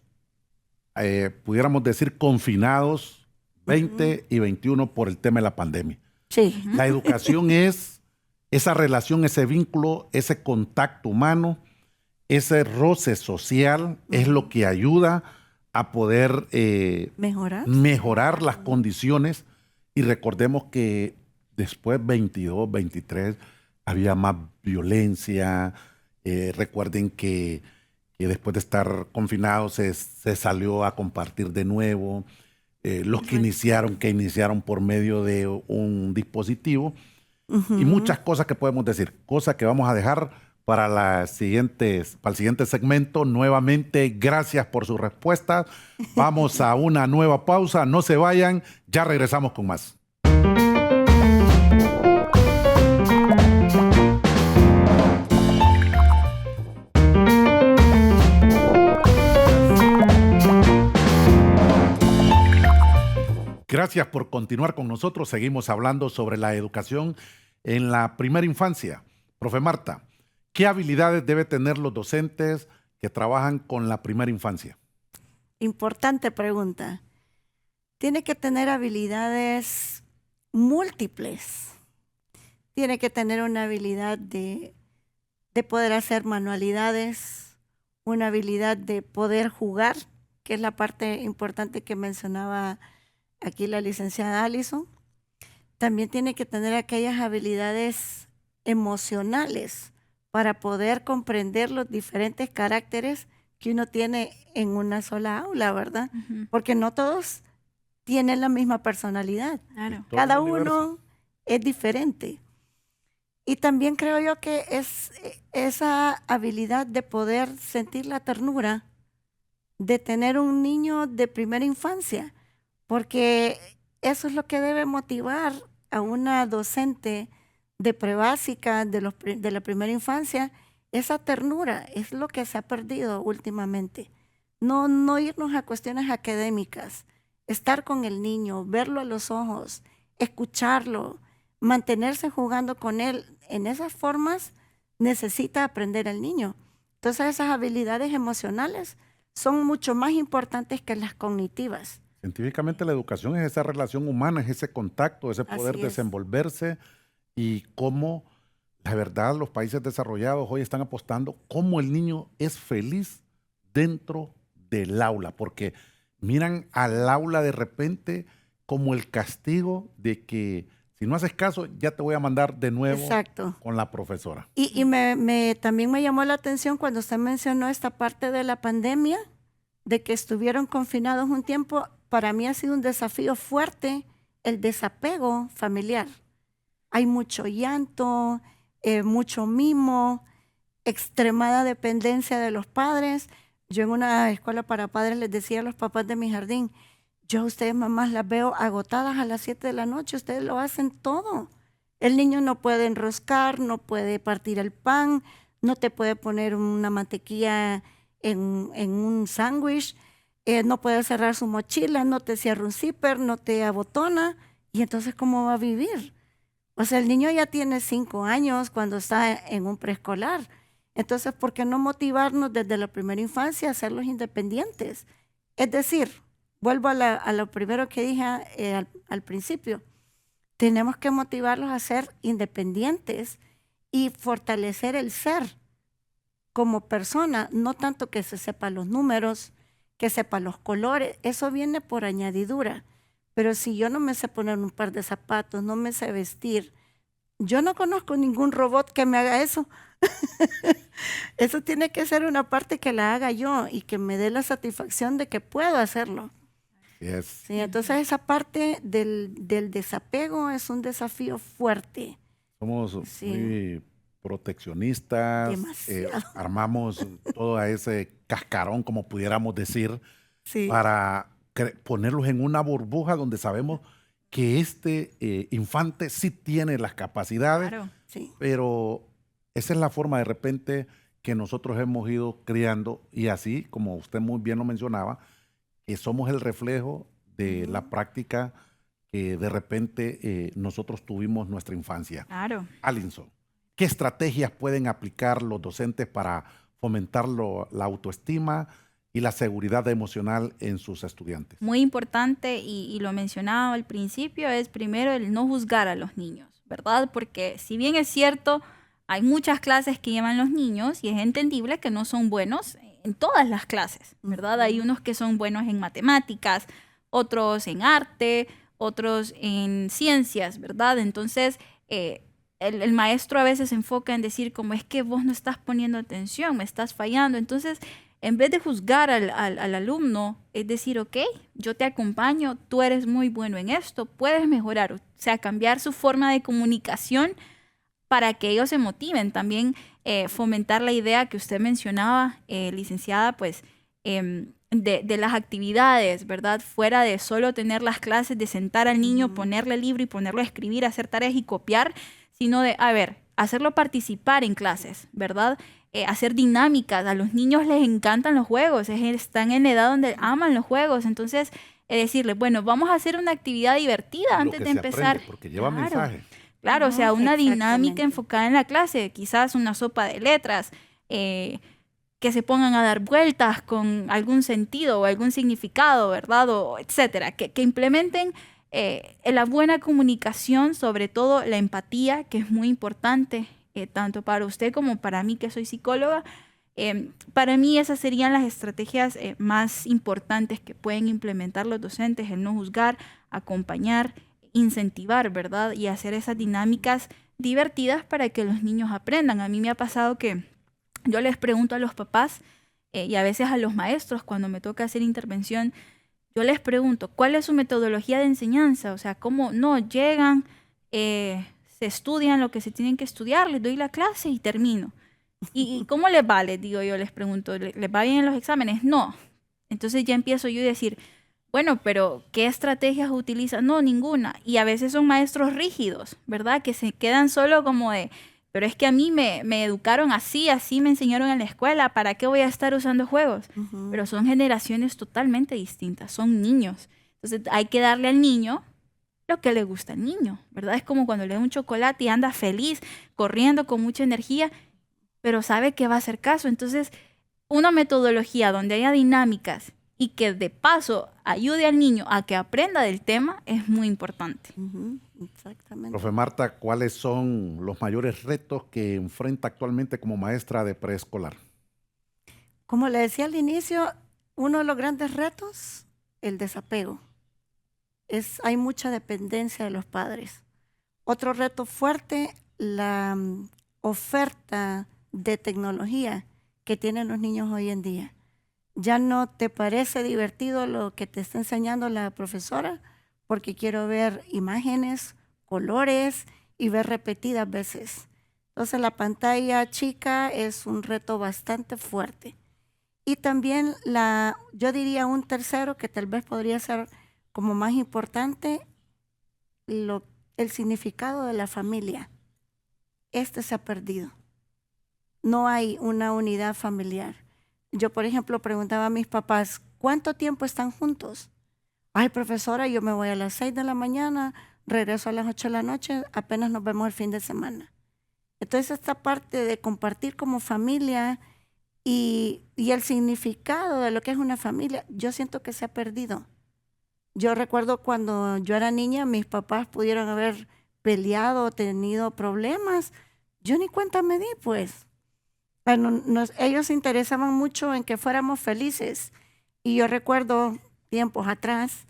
pudiéramos decir, confinados 20 y 21 por el tema de la pandemia. Sí. La educación es esa relación, ese vínculo, ese contacto humano, ese roce social, es lo que ayuda a poder mejorar las condiciones. Y recordemos que después 22, 23, había más violencia. Recuerden que después de estar confinados se salió a compartir de nuevo. Los que iniciaron por medio de un dispositivo. Y muchas cosas que podemos decir, cosas que vamos a dejar para el siguiente segmento. Nuevamente, gracias por sus respuestas. Vamos a una nueva pausa, no se vayan, ya regresamos con más. Gracias por continuar con nosotros. Seguimos hablando sobre la educación en la primera infancia. Profe Marta, ¿qué habilidades deben tener los docentes que trabajan con la primera infancia? Importante pregunta. Tiene que tener habilidades múltiples. Tiene que tener una habilidad de poder hacer manualidades, una habilidad de poder jugar, que es la parte importante que mencionaba aquí la licenciada Allison. También tiene que tener aquellas habilidades emocionales para poder comprender los diferentes caracteres que uno tiene en una sola aula, ¿verdad? Ujú. Porque no todos tienen la misma personalidad. Claro. Todo Cada el universo. uno es diferente. Y también creo yo que es esa habilidad de poder sentir la ternura de tener un niño de primera infancia, porque eso es lo que debe motivar a una docente de prebásica, de la primera infancia. Esa ternura es lo que se ha perdido últimamente. No irnos a cuestiones académicas, estar con el niño, verlo a los ojos, escucharlo, mantenerse jugando con él. En esas formas necesita aprender el niño. Entonces esas habilidades emocionales son mucho más importantes que las cognitivas. Científicamente la educación es esa relación humana, es ese contacto, ese poder Así es. desenvolverse y cómo, la verdad, los países desarrollados hoy están apostando cómo el niño es feliz dentro del aula, porque miran al aula de repente como el castigo de que si no haces caso ya te voy a mandar de nuevo Exacto. con la profesora. Y también me llamó la atención cuando usted mencionó esta parte de la pandemia, de que estuvieron confinados un tiempo. Para mí ha sido un desafío fuerte el desapego familiar. Hay mucho llanto, mucho mimo, extremada dependencia de los padres. Yo en una escuela para padres les decía a los papás de mi jardín, yo a ustedes mamás las veo agotadas a las 7 de la noche, ustedes lo hacen todo. El niño no puede enroscar, no puede partir el pan, no te puede poner una mantequilla en un sándwich, no puede cerrar su mochila, no te cierra un zipper, no te abotona. Y entonces, ¿cómo va a vivir? O sea, el niño ya tiene 5 años cuando está en un preescolar. Entonces, ¿por qué no motivarnos desde la primera infancia a hacerlos independientes? Es decir, vuelvo a lo primero que dije al principio. Tenemos que motivarlos a ser independientes y fortalecer el ser como persona, no tanto que se sepan los números, que sepa los colores, eso viene por añadidura. Pero si yo no me sé poner un par de zapatos, no me sé vestir, yo no conozco ningún robot que me haga eso. Eso tiene que ser una parte que la haga yo y que me dé la satisfacción de que puedo hacerlo. Yes. Sí, entonces esa parte del desapego es un desafío fuerte. Somos Sí. muy proteccionistas, Demasiado. armamos todo ese cascarón, como pudiéramos decir, Sí. para ponerlos en una burbuja donde sabemos que este infante sí tiene las capacidades, Claro. Sí. pero esa es la forma de repente que nosotros hemos ido criando y así, como usted muy bien lo mencionaba, que somos el reflejo de la práctica que de repente nosotros tuvimos nuestra infancia. Claro. Alinson, ¿qué estrategias pueden aplicar los docentes para fomentar la autoestima y la seguridad emocional en sus estudiantes? Muy importante, y lo mencionaba al principio, es primero el no juzgar a los niños, ¿verdad? Porque si bien es cierto, hay muchas clases que llevan los niños y es entendible que no son buenos en todas las clases, ¿verdad? Hay unos que son buenos en matemáticas, otros en arte, otros en ciencias, ¿verdad? Entonces, el maestro a veces se enfoca en decir como es que vos no estás poniendo atención, me estás fallando. Entonces, en vez de juzgar al alumno, es decir, ok, yo te acompaño, tú eres muy bueno en esto, puedes mejorar, o sea, cambiar su forma de comunicación para que ellos se motiven. También fomentar la idea que usted mencionaba, licenciada, pues de las actividades, ¿verdad? Fuera de solo tener las clases, de sentar al niño, ponerle el libro y ponerlo a escribir, hacer tareas y copiar, sino de, a ver, hacerlo participar en clases, ¿verdad? Hacer dinámicas. A los niños les encantan los juegos, están en edad donde aman los juegos. Entonces, decirles, bueno, vamos a hacer una actividad divertida antes de empezar. Porque lleva Claro. mensaje. Claro, o sea, una dinámica Exactamente. enfocada en la clase, quizás una sopa de letras, que se pongan a dar vueltas con algún sentido o algún significado, ¿verdad? O etcétera, que implementen la buena comunicación, sobre todo la empatía, que es muy importante, tanto para usted como para mí, que soy psicóloga. Para mí esas serían las estrategias más importantes que pueden implementar los docentes: el no juzgar, acompañar, incentivar, ¿verdad? Y hacer esas dinámicas divertidas para que los niños aprendan. A mí me ha pasado que yo les pregunto a los papás y a veces a los maestros cuando me toca hacer intervención, yo les pregunto, ¿cuál es su metodología de enseñanza? O sea, ¿cómo no llegan, se estudian lo que se tienen que estudiar, les doy la clase y termino? ¿Y cómo les va? Les digo yo, les pregunto, ¿les va bien en los exámenes? No. Entonces ya empiezo yo a decir, bueno, pero ¿qué estrategias utilizan? No, ninguna. Y a veces son maestros rígidos, ¿verdad? Que se quedan solo como de, pero es que a mí me educaron así me enseñaron en la escuela, ¿para qué voy a estar usando juegos? Pero son generaciones totalmente distintas, son niños. Entonces hay que darle al niño lo que le gusta al niño, ¿verdad? Es como cuando le da un chocolate y anda feliz, corriendo con mucha energía, pero sabe que va a hacer caso. Entonces, una metodología donde haya dinámicas y que de paso ayude al niño a que aprenda del tema es muy importante. Exactamente. Profe Marta, ¿cuáles son los mayores retos que enfrenta actualmente como maestra de preescolar? Como le decía al inicio, uno de los grandes retos, el desapego. Hay mucha dependencia de los padres. Otro reto fuerte, la oferta de tecnología que tienen los niños hoy en día. Ya no te parece divertido lo que te está enseñando la profesora porque quiero ver imágenes, colores y ver repetidas veces. Entonces la pantalla chica es un reto bastante fuerte. Y también yo diría un tercero que tal vez podría ser como más importante, el significado de la familia. Se ha perdido. No hay una unidad familiar. Yo, por ejemplo, preguntaba a mis papás, ¿cuánto tiempo están juntos? Ay, profesora, yo me voy a las 6 de la mañana, regreso a las 8 de la noche, apenas nos vemos el fin de semana. Entonces, esta parte de compartir como familia y el significado de lo que es una familia, yo siento que se ha perdido. Yo recuerdo cuando yo era niña, mis papás pudieron haber peleado, tenido problemas. Yo ni cuenta me di, pues. Bueno, ellos se interesaban mucho en que fuéramos felices. Y yo recuerdo tiempos atrás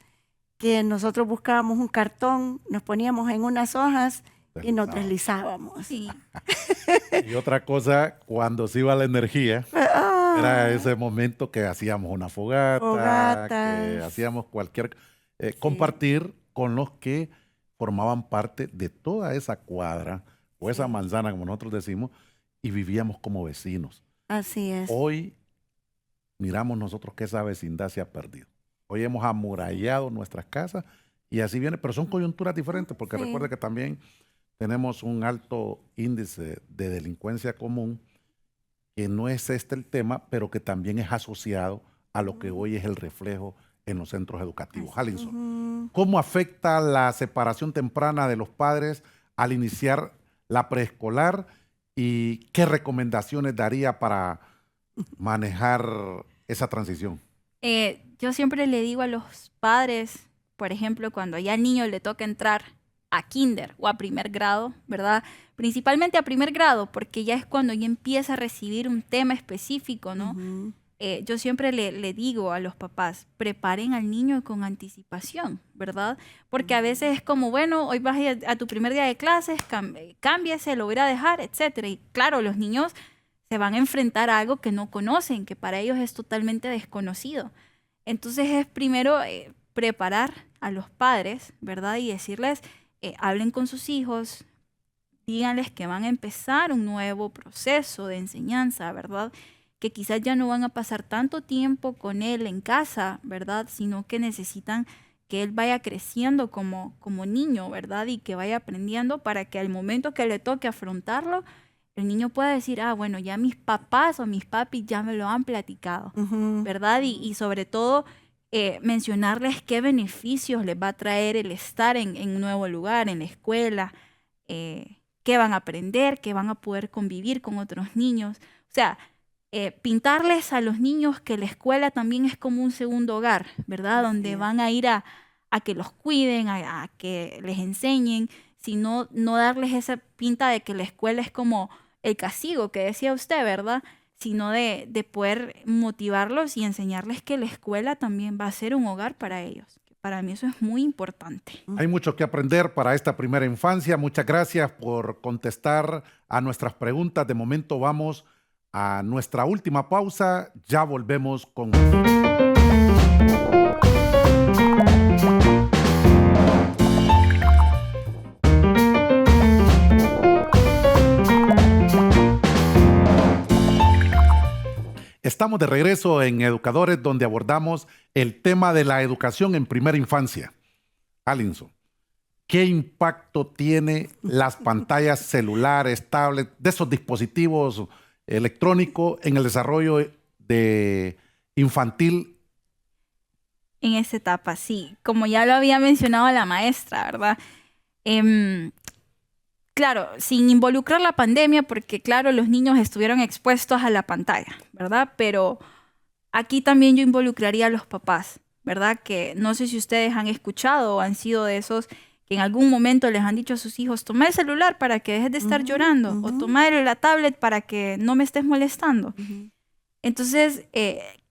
que nosotros buscábamos un cartón, nos poníamos en unas hojas y nos deslizábamos. Sí. Y otra cosa, cuando se iba la energía, era ese momento que hacíamos una fogata, que hacíamos cualquier... compartir con los que formaban parte de toda esa cuadra o esa manzana, como nosotros decimos, y vivíamos como vecinos. Así es. Hoy miramos nosotros que esa vecindad se ha perdido. Hoy hemos amurallado nuestras casas y así viene, pero son coyunturas diferentes, porque recuerde que también tenemos un alto índice de delincuencia común, que no es este el tema, pero que también es asociado a lo que hoy es el reflejo en los centros educativos. Halinson, ¿cómo afecta la separación temprana de los padres al iniciar la preescolar y qué recomendaciones daría para manejar esa transición? Yo siempre le digo a los padres, por ejemplo, cuando ya al niño le toca entrar a kinder o a primer grado, ¿verdad? Principalmente a primer grado, porque ya es cuando ya empieza a recibir un tema específico, ¿no? Yo siempre le digo a los papás, preparen al niño con anticipación, ¿verdad? Porque a veces es como, bueno, hoy vas a tu primer día de clases, cámbiese, lo voy a ir a dejar, etcétera. Y claro, los niños se van a enfrentar a algo que no conocen, que para ellos es totalmente desconocido. Entonces es primero preparar a los padres, ¿verdad? Y decirles, hablen con sus hijos, díganles que van a empezar un nuevo proceso de enseñanza, ¿verdad? Que quizás ya no van a pasar tanto tiempo con él en casa, ¿verdad? Sino que necesitan que él vaya creciendo como niño, ¿verdad? Y que vaya aprendiendo para que al momento que le toque afrontarlo, el niño pueda decir, bueno, ya mis papás o mis papis ya me lo han platicado, ¿verdad? Y sobre todo mencionarles qué beneficios les va a traer el estar en un nuevo lugar, en la escuela, qué van a aprender, qué van a poder convivir con otros niños. O sea, pintarles a los niños que la escuela también es como un segundo hogar, ¿verdad? Así Donde es. van a ir a que los cuiden, a que les enseñen, sino no darles esa pinta de que la escuela es como el castigo que decía usted, ¿verdad? Sino de poder motivarlos y enseñarles que la escuela también va a ser un hogar para ellos. Para mí eso es muy importante. Hay mucho que aprender para esta primera infancia. Muchas gracias por contestar a nuestras preguntas. De momento vamos a nuestra última pausa. Ya volvemos con... Estamos de regreso en Educadores, donde abordamos el tema de la educación en primera infancia. Halinson, ¿qué impacto tiene las pantallas celulares, tablets, de esos dispositivos electrónicos en el desarrollo de infantil? En esa etapa, sí. Como ya lo había mencionado la maestra, ¿verdad? Claro, sin involucrar la pandemia, porque claro, los niños estuvieron expuestos a la pantalla, ¿verdad? Pero aquí también yo involucraría a los papás, ¿verdad? Que no sé si ustedes han escuchado o han sido de esos que en algún momento les han dicho a sus hijos, toma el celular para que dejes de estar llorando, o toma la tablet para que no me estés molestando. Entonces,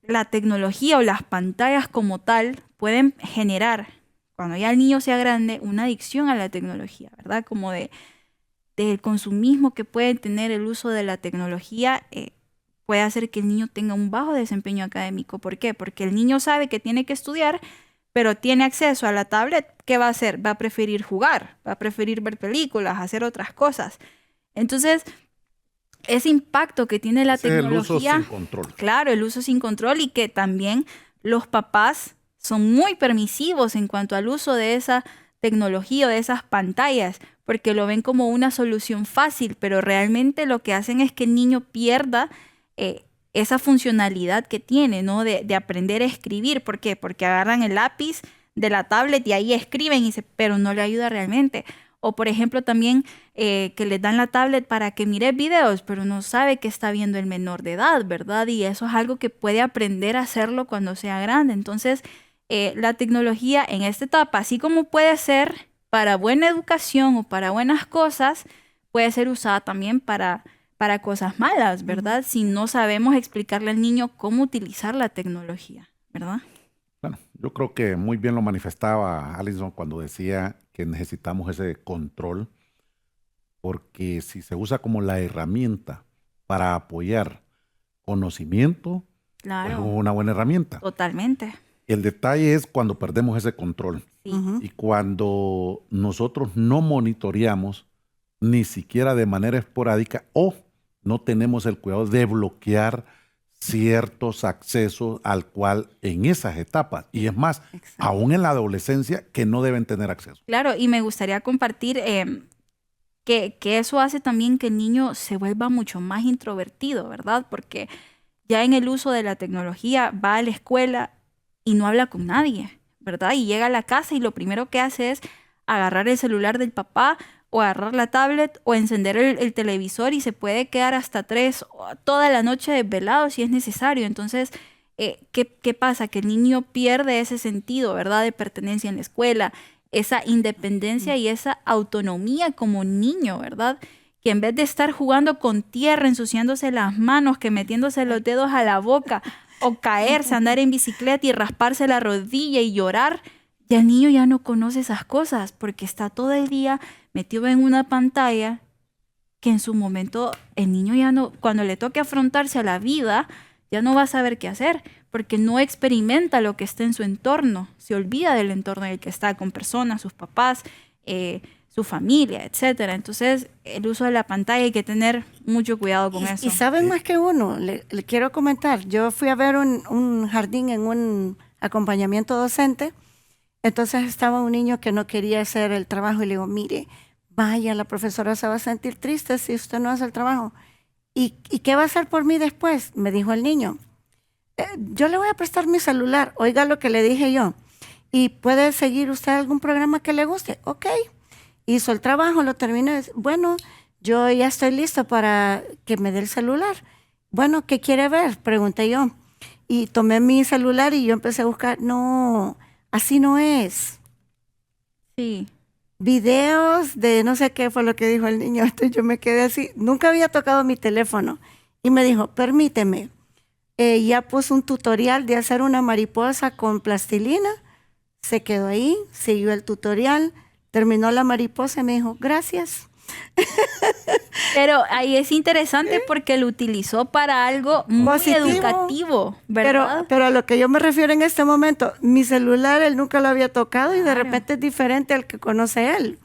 la tecnología o las pantallas como tal pueden generar, cuando ya el niño sea grande, una adicción a la tecnología, ¿verdad? Como del consumismo que puede tener el uso de la tecnología, puede hacer que el niño tenga un bajo desempeño académico. ¿Por qué? Porque el niño sabe que tiene que estudiar, pero tiene acceso a la tablet. ¿Qué va a hacer? Va a preferir jugar, va a preferir ver películas, hacer otras cosas. Entonces, ese impacto que tiene la tecnología, el uso sin control. Claro, el uso sin control, y que también los papás son muy permisivos en cuanto al uso de esa tecnología o de esas pantallas, porque lo ven como una solución fácil, pero realmente lo que hacen es que el niño pierda esa funcionalidad que tiene, ¿no? De aprender a escribir. ¿Por qué? Porque agarran el lápiz de la tablet y ahí escriben, pero no le ayuda realmente. O por ejemplo también que les dan la tablet para que mire videos, pero no sabe que está viendo el menor de edad, ¿verdad? Y eso es algo que puede aprender a hacerlo cuando sea grande. Entonces, la tecnología en esta etapa, así como puede ser para buena educación o para buenas cosas, puede ser usada también para cosas malas, ¿verdad? Si no sabemos explicarle al niño cómo utilizar la tecnología, ¿verdad? Bueno, yo creo que muy bien lo manifestaba Alison cuando decía que necesitamos ese control, porque si se usa como la herramienta para apoyar conocimiento, Claro. es una buena herramienta. Totalmente. El detalle es cuando perdemos ese control Sí. y cuando nosotros no monitoreamos ni siquiera de manera esporádica o no tenemos el cuidado de bloquear ciertos accesos al cual en esas etapas, y es más, Exacto. aún en la adolescencia, que no deben tener acceso. Claro, y me gustaría compartir que eso hace también que el niño se vuelva mucho más introvertido, ¿verdad? Porque ya en el uso de la tecnología va a la escuela y no habla con nadie, ¿verdad? Y llega a la casa y lo primero que hace es agarrar el celular del papá o agarrar la tablet o encender el televisor, y se puede quedar hasta 3 toda la noche desvelado si es necesario. Entonces, ¿qué pasa? Que el niño pierde ese sentido, ¿verdad? De pertenencia en la escuela, esa independencia y esa autonomía como niño, ¿verdad? Que en vez de estar jugando con tierra, ensuciándose las manos, que metiéndose los dedos a la boca, o caerse, andar en bicicleta y rasparse la rodilla y llorar, ya el niño ya no conoce esas cosas porque está todo el día metido en una pantalla, que en su momento el niño ya no, cuando le toque afrontarse a la vida, ya no va a saber qué hacer porque no experimenta lo que está en su entorno, se olvida del entorno en el que está, con personas, sus papás, su familia, etcétera. Entonces, el uso de la pantalla hay que tener mucho cuidado con eso. Y saben más que uno, le quiero comentar, yo fui a ver un jardín en un acompañamiento docente. Entonces estaba un niño que no quería hacer el trabajo y le digo, mire, vaya, la profesora se va a sentir triste si usted no hace el trabajo. ¿Y qué va a hacer por mí después? Me dijo el niño. Yo le voy a prestar mi celular, oiga lo que le dije yo. ¿Y puede seguir usted algún programa que le guste? Ok. Hizo el trabajo, lo terminó. Bueno, yo ya estoy listo para que me dé el celular. Bueno, ¿qué quiere ver? Pregunté yo. Y tomé mi celular y yo empecé a buscar. No, así no es. Sí. Videos de no sé qué fue lo que dijo el niño. Entonces yo me quedé así. Nunca había tocado mi teléfono. Y me dijo, permíteme. Ya puso un tutorial de hacer una mariposa con plastilina. Se quedó ahí, siguió el tutorial, terminó la mariposa y me dijo, gracias. Pero ahí es interesante porque lo utilizó para algo muy positivo, educativo, ¿verdad? Pero a lo que yo me refiero en este momento, mi celular él nunca lo había tocado y de Claro. repente es diferente al que conoce él.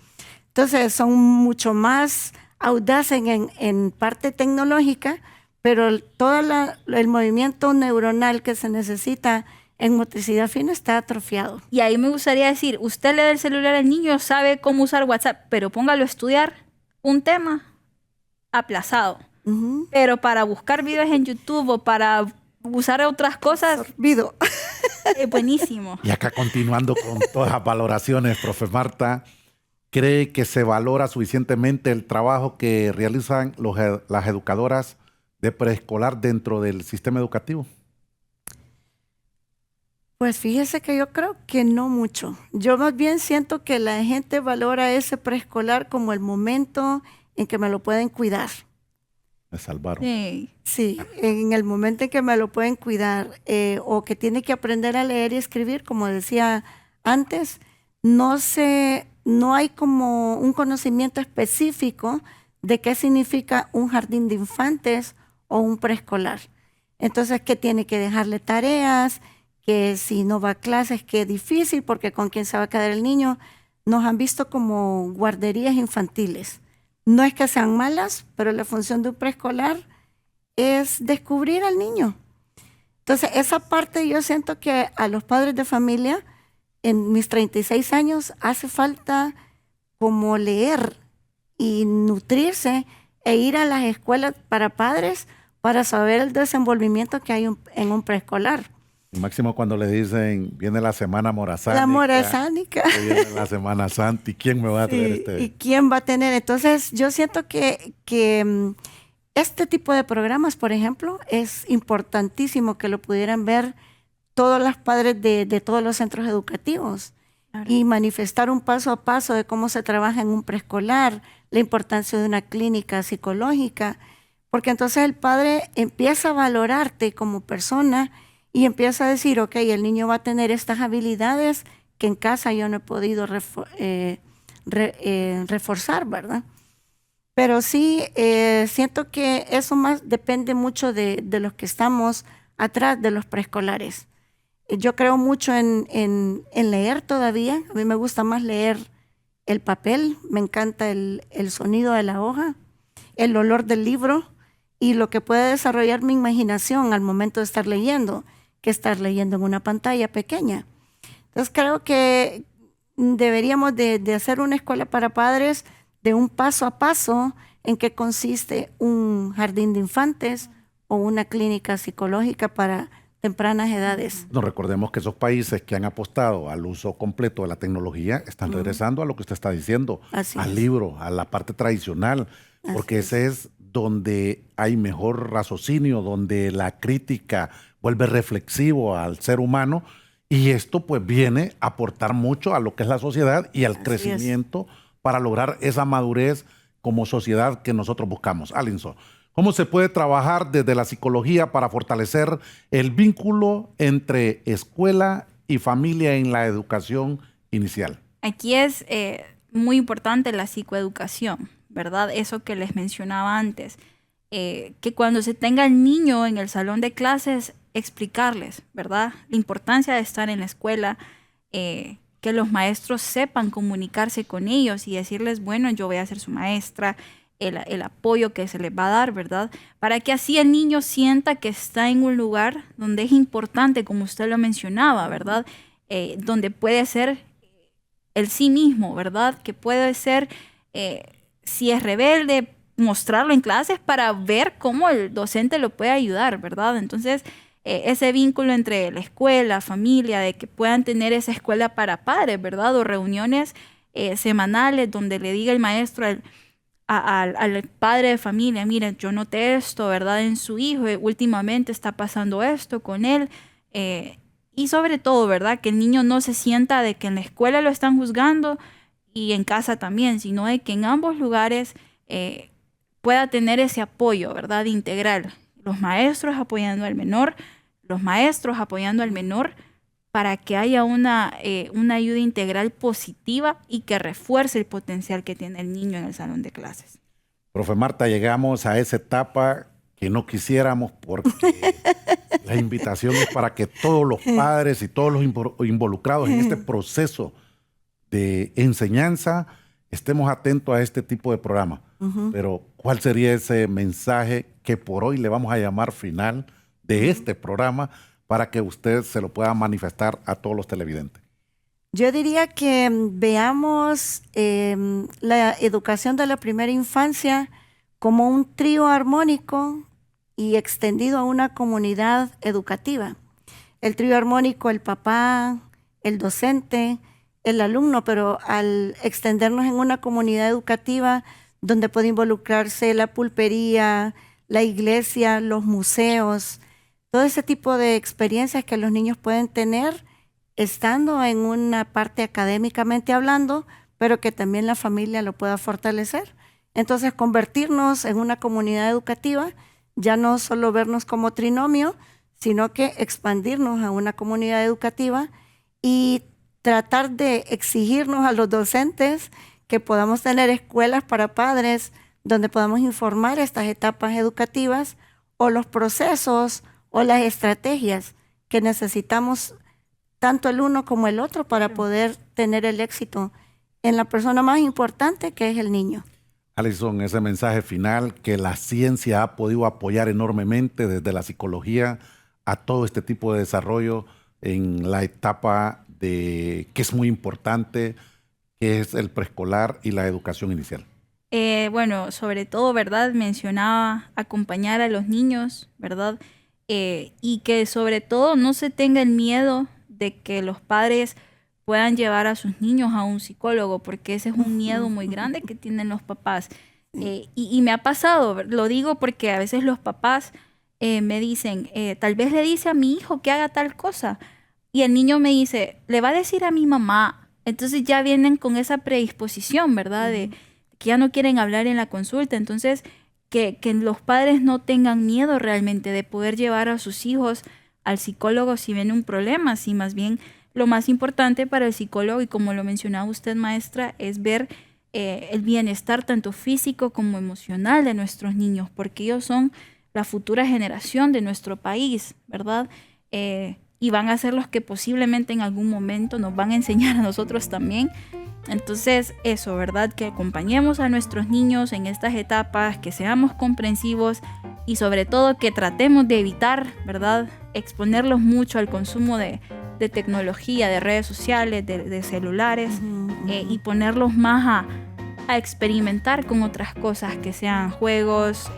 Entonces son mucho más audaces en parte tecnológica, pero todo el movimiento neuronal que se necesita en motricidad fina está atrofiado. Y ahí me gustaría decir, usted le da el celular al niño, sabe cómo usar WhatsApp, pero póngalo a estudiar un tema aplazado. Ujú. Pero para buscar videos en YouTube o para usar otras cosas, Absorbido. es buenísimo. Y acá continuando con todas las valoraciones, profe Marta, ¿cree que se valora suficientemente el trabajo que realizan las educadoras de preescolar dentro del sistema educativo? Pues fíjese que yo creo que no mucho. Yo más bien siento que la gente valora ese preescolar como el momento en que me lo pueden cuidar. Me salvaron. Sí. Sí, en el momento en que me lo pueden cuidar, o que tiene que aprender a leer y escribir, como decía antes, no hay como un conocimiento específico de qué significa un jardín de infantes o un preescolar. Entonces, que tiene que dejarle tareas, que si no va a clases, que es difícil porque con quién se va a quedar el niño. Nos han visto como guarderías infantiles. No es que sean malas, pero la función de un preescolar es descubrir al niño. Entonces, esa parte yo siento que a los padres de familia, en mis 36 años, hace falta como leer y nutrirse e ir a las escuelas para padres para saber el desenvolvimiento que hay en un preescolar. Y máximo cuando le dicen, viene la semana morazánica. La morazánica. Viene la Semana Santa. ¿Y quién me va a traer este? ¿Y quién va a tener? Entonces, yo siento que este tipo de programas, por ejemplo, es importantísimo que lo pudieran ver todos los padres de todos los centros educativos. Claro. Y manifestar un paso a paso de cómo se trabaja en un preescolar, la importancia de una clínica psicológica, porque entonces el padre empieza a valorarte como persona y empieza a decir, ok, el niño va a tener estas habilidades que en casa yo no he podido reforzar, ¿verdad? Pero sí, siento que eso más depende mucho de los que estamos atrás de los preescolares. Yo creo mucho en leer todavía. A mí me gusta más leer el papel, me encanta el sonido de la hoja, el olor del libro y lo que puede desarrollar mi imaginación al momento de estar leyendo, que estar leyendo en una pantalla pequeña. Entonces creo que deberíamos de hacer una escuela para padres de un paso a paso en qué consiste un jardín de infantes o una clínica psicológica para tempranas edades. No, recordemos que esos países que han apostado al uso completo de la tecnología están regresando a lo que usted está diciendo, Así al es. libro, a la parte tradicional, porque ese es donde hay mejor raciocinio, donde la crítica vuelve reflexivo al ser humano, y esto pues viene a aportar mucho a lo que es la sociedad y al Así crecimiento para lograr esa madurez como sociedad que nosotros buscamos. Alinson, ¿cómo se puede trabajar desde la psicología para fortalecer el vínculo entre escuela y familia en la educación inicial? Aquí es muy importante la psicoeducación, ¿verdad? Eso que les mencionaba antes, que cuando se tenga el niño en el salón de clases, explicarles, ¿verdad? La importancia de estar en la escuela, que los maestros sepan comunicarse con ellos y decirles, bueno, yo voy a ser su maestra, el apoyo que se les va a dar, ¿verdad? Para que así el niño sienta que está en un lugar donde es importante, como usted lo mencionaba, ¿verdad? Donde puede ser el sí mismo, ¿verdad? Que puede ser, si es rebelde, mostrarlo en clases para ver cómo el docente lo puede ayudar, ¿verdad? Entonces, ese vínculo entre la escuela, familia, de que puedan tener esa escuela para padres, ¿verdad? O reuniones semanales donde le diga el maestro al padre de familia, mira, yo noté esto, ¿verdad? En su hijo, últimamente está pasando esto con él. Y sobre todo, ¿verdad? Que el niño no se sienta de que en la escuela lo están juzgando y en casa también, sino de que en ambos lugares pueda tener ese apoyo, ¿verdad? Integral. Los maestros apoyando al menor, los maestros apoyando al menor para que haya una ayuda integral positiva y que refuerce el potencial que tiene el niño en el salón de clases. Profe Marta, llegamos a esa etapa que no quisiéramos porque la invitación es para que todos los padres y todos los involucrados en este proceso de enseñanza estemos atentos a este tipo de programa. Pero, ¿cuál sería ese mensaje que por hoy le vamos a llamar final de este programa para que usted se lo pueda manifestar a todos los televidentes? Yo diría que veamos la educación de la primera infancia como un trío armónico y extendido a una comunidad educativa. El trío armónico, el papá, el docente, el alumno, pero al extendernos en una comunidad educativa donde puede involucrarse la pulpería, la iglesia, los museos, todo ese tipo de experiencias que los niños pueden tener estando en una parte académicamente hablando, pero que también la familia lo pueda fortalecer. Entonces, convertirnos en una comunidad educativa, ya no solo vernos como trinomio, sino que expandirnos a una comunidad educativa y tratar de exigirnos a los docentes que podamos tener escuelas para padres donde podamos informar estas etapas educativas o los procesos o las estrategias que necesitamos tanto el uno como el otro para poder tener el éxito en la persona más importante, que es el niño. Alison, ese mensaje final que la ciencia ha podido apoyar enormemente desde la psicología a todo este tipo de desarrollo en la etapa que es muy importante, que es el preescolar y la educación inicial. Bueno, sobre todo, ¿verdad? Mencionaba acompañar a los niños, ¿verdad? Y que sobre todo no se tenga el miedo de que los padres puedan llevar a sus niños a un psicólogo, porque ese es un miedo muy grande que tienen los papás. Y me ha pasado, lo digo porque a veces los papás me dicen, tal vez le dice a mi hijo que haga tal cosa, y el niño me dice, le va a decir a mi mamá. Entonces ya vienen con esa predisposición, ¿verdad? De que ya no quieren hablar en la consulta. Entonces, que los padres no tengan miedo realmente de poder llevar a sus hijos al psicólogo si ven un problema, si más bien lo más importante para el psicólogo, y como lo mencionaba usted, maestra, es ver el bienestar tanto físico como emocional de nuestros niños, porque ellos son la futura generación de nuestro país, ¿verdad? Y van a ser los que posiblemente en algún momento nos van a enseñar a nosotros también. Entonces, eso, ¿verdad? Que acompañemos a nuestros niños en estas etapas, que seamos comprensivos y sobre todo que tratemos de evitar, ¿verdad? Exponerlos mucho al consumo de tecnología, de redes sociales, de celulares, y ponerlos más a experimentar con otras cosas, que sean juegos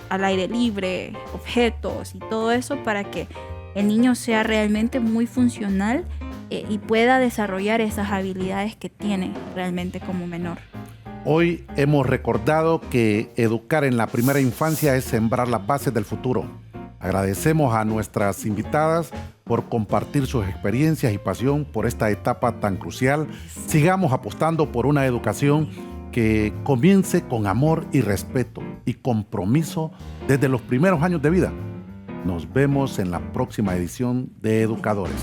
al aire libre, objetos y todo eso, para que el niño sea realmente muy funcional y pueda desarrollar esas habilidades que tiene realmente como menor. Hoy hemos recordado que educar en la primera infancia es sembrar las bases del futuro. Agradecemos a nuestras invitadas por compartir sus experiencias y pasión por esta etapa tan crucial. Sigamos apostando por una educación que comience con amor y respeto y compromiso desde los primeros años de vida. Nos vemos en la próxima edición de Educadores.